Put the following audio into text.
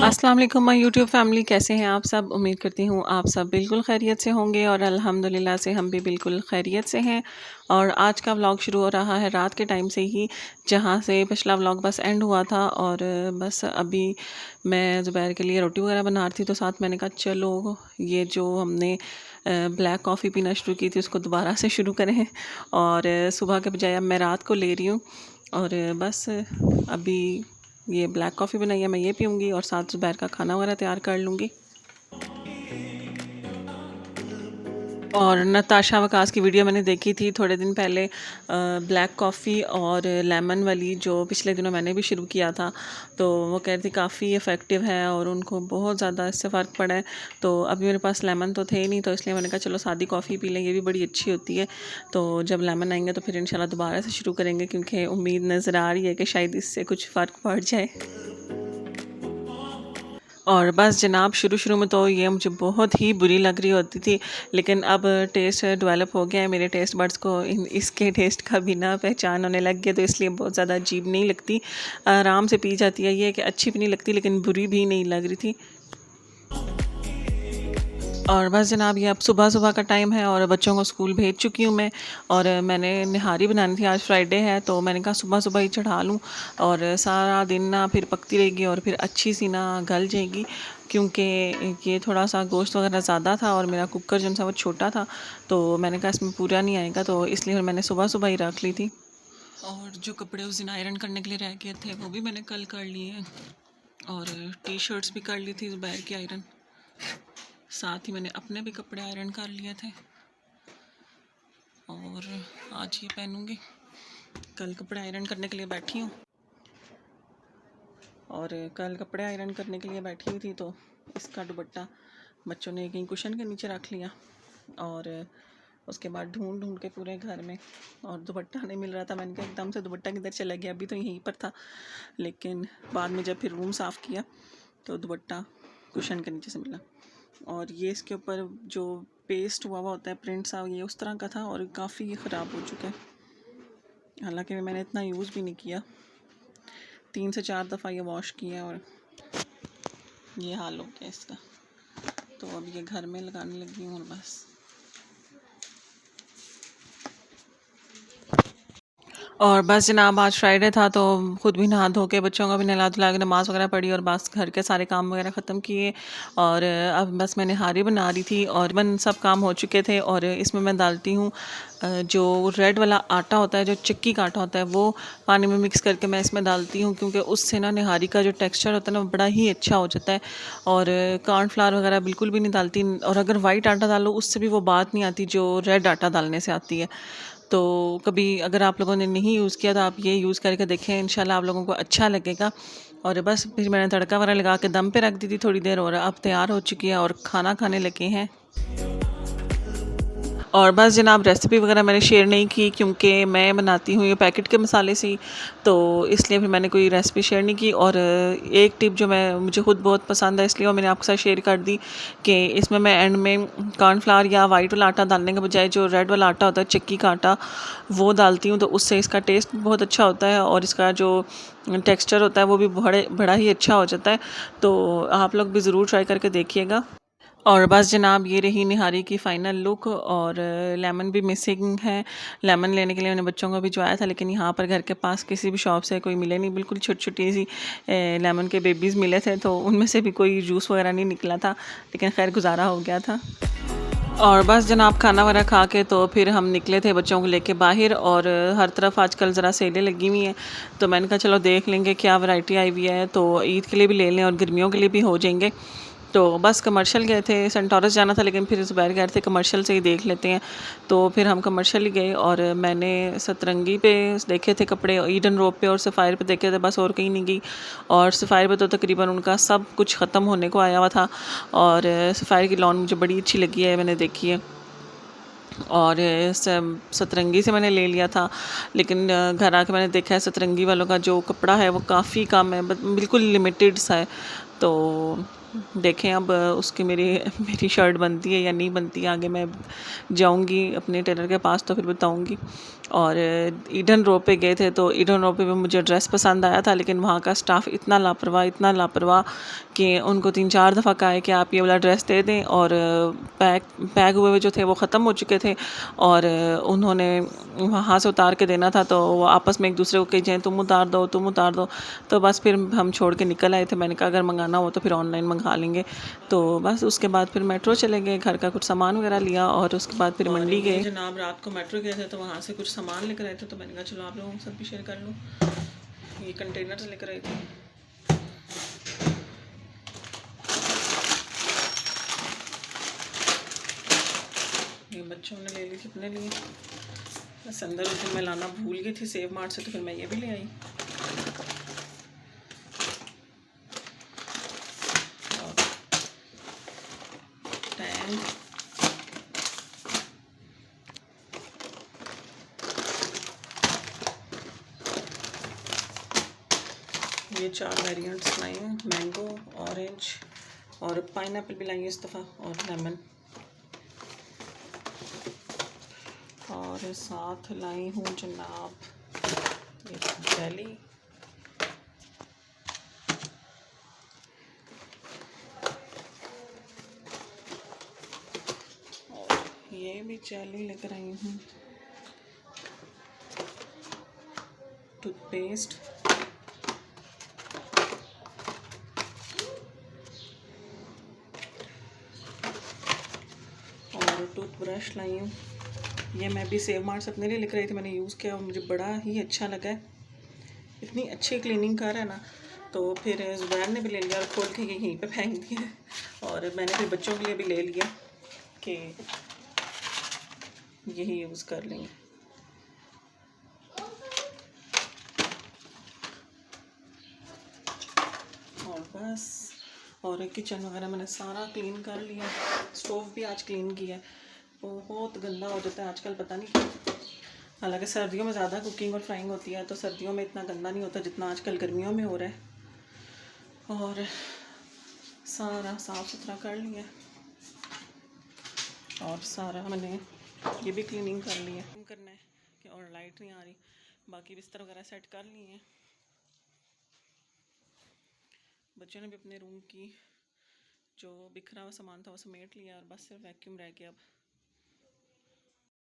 अस्सलाम वालेकुम my YouTube family, कैसे हैं आप सब। उम्मीद करती हूँ आप सब बिल्कुल खैरियत से होंगे और अल्हम्दुलिल्लाह से हम भी बिल्कुल खैरियत से हैं। और आज का व्लॉग शुरू हो रहा है रात के टाइम से ही, जहाँ से पिछला व्लॉग बस एंड हुआ था। और बस अभी मैं ज़ुबैर के लिए रोटी वगैरह बना रही थी, तो साथ मैंने कहा चलो ये जो हमने ब्लैक कॉफ़ी पीना शुरू की थी उसको दोबारा से शुरू करें। और सुबह के बजाय अब मैं रात को ले रही हूँ। और बस अभी ये ब्लैक कॉफ़ी बनाई है, मैं ये पीऊँगी और साथ ज़ुबैर का खाना वगैरह तैयार कर लूँगी। और नताशा वकास की वीडियो मैंने देखी थी थोड़े दिन पहले, ब्लैक कॉफ़ी और लेमन वाली, जो पिछले दिनों मैंने भी शुरू किया था। तो वो कह रही थी काफ़ी इफ़ेक्टिव है और उनको बहुत ज़्यादा इससे फ़र्क पड़ा है। तो अभी मेरे पास लेमन तो थे ही नहीं, तो इसलिए मैंने कहा चलो सादी कॉफ़ी पी लें, ये भी बड़ी अच्छी होती है। तो जब लेमन आएंगे तो फिर इंशाल्लाह दोबारा से शुरू करेंगे, क्योंकि उम्मीद नज़र आ रही है कि शायद इससे कुछ फ़र्क पड़ जाए। और बस जनाब, शुरू-शुरू में तो ये मुझे बहुत ही बुरी लग रही होती थी, लेकिन अब टेस्ट डेवलप हो गया है मेरे टेस्ट बड्स को, इसके टेस्ट का भी ना पहचान होने लग गया, तो इसलिए बहुत ज़्यादा अजीब नहीं लगती, आराम से पी जाती है। ये कि अच्छी भी नहीं लगती लेकिन बुरी भी नहीं लग रही थी। और बस जनाब, ये अब सुबह-सुबह का टाइम है और बच्चों को स्कूल भेज चुकी हूँ मैं। और मैंने निहारी बनानी थी, आज फ्राइडे है, तो मैंने कहा सुबह-सुबह ही चढ़ा लूँ और सारा दिन ना फिर पकती रहेगी और फिर अच्छी सी ना गल जाएगी, क्योंकि ये थोड़ा-सा गोश्त वगैरह ज़्यादा था और मेरा कुकर जो सा वो छोटा था, तो मैंने कहा इसमें पूरा नहीं आएगा, तो इसलिए फिर मैंने सुबह-सुबह ही रख ली थी। और जो कपड़े उस दिन आयरन करने के लिए रह गए थे वो भी मैंने कल कर लिए हैं। और टी-शर्ट्स भी कर ली थी ज़ुबैर की आयरन, साथ ही मैंने अपने भी कपड़े आयरन कर लिए थे और आज ये पहनूंगी। कल कपड़े आयरन करने के लिए बैठी हूँ और कल कपड़े आयरन करने के लिए बैठी हुई थी, तो इसका दुपट्टा बच्चों ने कहीं कुशन के नीचे रख लिया और उसके बाद ढूंढ ढूंढ के पूरे घर में, और दुपट्टा नहीं मिल रहा था। मैंने कहा एकदम से दुपट्टा किधर चला गया, अभी तो यहीं पर था, लेकिन बाद में जब फिर रूम साफ़ किया तो दुपट्टा कुशन के नीचे से मिला। और ये इसके ऊपर जो पेस्ट हुआ हुआ होता है, प्रिंट सा, ये उस तरह का था और काफ़ी ख़राब हो चुका है। हालांकि मैंने इतना यूज़ भी नहीं किया, 3 से 4 दफ़ा ये वॉश किया और ये हाल हो गया इसका। तो अब ये घर में लगाने लगी हूँ और बस। और बस जनाब, आज फ्राइडे था तो ख़ुद भी नहा धो के बच्चों को भी नहला धुला के नमाज़ वगैरह पढ़ी और बस घर के सारे काम वगैरह ख़त्म किए। और अब बस मैं निहारी बना रही थी और सब काम हो चुके थे। और इसमें मैं डालती हूँ जो रेड वाला आटा होता है, जो चिक्की का आटा होता है, वो पानी में मिक्स करके मैं इसमें डालती हूँ, क्योंकि उससे ना निहारी का जो टेक्सचर होता है ना वो बड़ा ही अच्छा हो जाता है। और कॉर्नफ्लावर वगैरह बिल्कुल भी नहीं डालती, और अगर वाइट आटा डालो उससे भी वो बात नहीं आती जो रेड आटा डालने से आती है। तो कभी अगर आप लोगों ने नहीं यूज़ किया तो आप ये यूज़ करके देखें, इंशाल्लाह आप लोगों को अच्छा लगेगा। और बस फिर मैंने तड़का वगैरह लगा के दम पे रख दी थी थोड़ी देर, और अब तैयार हो चुकी है और खाना खाने लगे हैं। और बस जनाब, रेसिपी वगैरह मैंने शेयर नहीं की, क्योंकि मैं बनाती हूँ ये पैकेट के मसाले से ही, तो इसलिए फिर मैंने कोई रेसिपी शेयर नहीं की। और एक टिप जो मुझे खुद बहुत पसंद है, इसलिए वो मैंने आपके साथ शेयर कर दी, कि इसमें मैं एंड में कॉर्नफ्लावर या वाइट वाला आटा डालने के बजाय जो रेड वाला आटा होता है, चिक्की का आटा, वो डालती हूँ, तो उससे इसका टेस्ट बहुत अच्छा होता है और इसका जो टेक्स्चर होता है वो भी बड़ा ही अच्छा हो जाता है। तो आप लोग भी ज़रूर ट्राई करके देखिएगा। और बस जनाब, ये रही निहारी की फ़ाइनल लुक। और लेमन भी मिसिंग है। लेमन लेने के लिए मैंने बच्चों को भिजवाया था, लेकिन यहाँ पर घर के पास किसी भी शॉप से कोई मिले नहीं, बिल्कुल छोटी-छोटी सी लेमन के बेबीज़ मिले थे, तो उनमें से भी कोई जूस वगैरह नहीं निकला था, लेकिन खैर गुजारा हो गया था। और बस जनाब, खाना वगैरह खा के तो फिर हम निकले थे बच्चों को लेके बाहर। और हर तरफ आजकल ज़रा सेलें लगी हुई हैं, तो मैंने कहा चलो देख लेंगे क्या वैरायटी आई हुई है, तो ईद के लिए भी ले लें और गर्मियों के लिए भी हो जाएंगे। तो बस कमर्शियल गए थे, सेंटोरस जाना था, लेकिन फिर ज़ुबैर कह रहे थे कमर्शियल से ही देख लेते हैं, तो फिर हम कमर्शियल ही गए। और मैंने सतरंगी पे देखे थे कपड़े, ईडन रोड पे और सफ़ायर पे देखे थे, बस और कहीं नहीं गई। और सफ़ायर पे तो तकरीबन उनका सब कुछ ख़त्म होने को आया हुआ था। और सफ़ायर की लॉन मुझे बड़ी अच्छी लगी है, मैंने देखी है। और सतरंगी से मैंने ले लिया था, लेकिन घर आके मैंने देखा है सतरंगी वालों का जो कपड़ा है वो काफ़ी कम है, बिल्कुल लिमिटेड सा है। तो देखें अब उसकी मेरी मेरी शर्ट बनती है या नहीं बनती है, आगे मैं जाऊंगी अपने टेलर के पास तो फिर बताऊंगी। और ईडन रो पे गए थे, तो ईडन रो पे भी मुझे ड्रेस पसंद आया था, लेकिन वहाँ का स्टाफ इतना लापरवाह कि उनको 3-4 दफ़ा कहा है कि आप ये वाला ड्रेस दे दें, और पैक पैक हुए हुए जो थे वो ख़त्म हो चुके थे, और उन्होंने वहाँ से उतार के देना था, तो वो आपस में एक दूसरे को कही जाए तुम उतार दो, तुम उतार दो। तो बस फिर हम छोड़ के निकल आए थे। मैंने कहा अगर मंगाना हो तो फिर ऑनलाइन मंगा लेंगे। तो बस उसके बाद फिर मेट्रो चले गए, घर का कुछ सामान वगैरह लिया, और उसके बाद फिर मंडी गए। जनाब रात को मेट्रो गए थे, तो वहाँ से कुछ सामान लेकर आए थे, तो मैंने कहा चलो आप लोगों के साथ भी शेयर कर लूँ। ये कंटेनर से लेकर आई थी। ये बच्चों ने ले ली थी अपने लिए। बस अंदर उस दिन मैं लाना भूल गई थी सेव मार्ट से, तो फिर मैं ये भी ले आई। और टैंग, ये 4 वेरिएंट्स लाई हूँ, मैंगो, ऑरेंज और पाइनएप्पल भी लाई है इस दफ़ा, और लेमन। और साथ लाई हूँ जनाब ये जेली, और ये भी जेली लेकर आई हूँ, टूथपेस्ट, और टूथब्रश लाई हूँ। ये मैं भी सेव मार्ट से अपने लिए लेकर आई थी, मैंने यूज़ किया और मुझे बड़ा ही अच्छा लगा है। इतनी अच्छी क्लीनिंग कर रहा है ना। तो फिर ज़ुबैर ने भी ले लिया और खोल के यहीं पे फेंक दिया, और मैंने फिर बच्चों के लिए भी ले लिया कि यही यूज़ कर लेंगे। और बस, और किचन वगैरह मैंने सारा क्लीन कर लिया। स्टोव भी आज क्लीन किया। बहुत गंदा हो जाता है आजकल, पता नहीं क्यों। हालांकि सर्दियों में ज़्यादा कुकिंग और फ्राइंग होती है, तो सर्दियों में इतना गंदा नहीं होता जितना आजकल गर्मियों में हो रहा है। और सारा साफ़ सुथरा कर लिया, और सारा मैंने ये भी क्लीनिंग कर ली है। करना है कि और लाइट नहीं आ रही, बाकी बिस्तर वगैरह सेट कर लिए हैं। बच्चों ने भी अपने रूम की जो बिखरा हुआ सामान था वो समेट लिया, और बस सिर्फ वैक्यूम रह गया अब।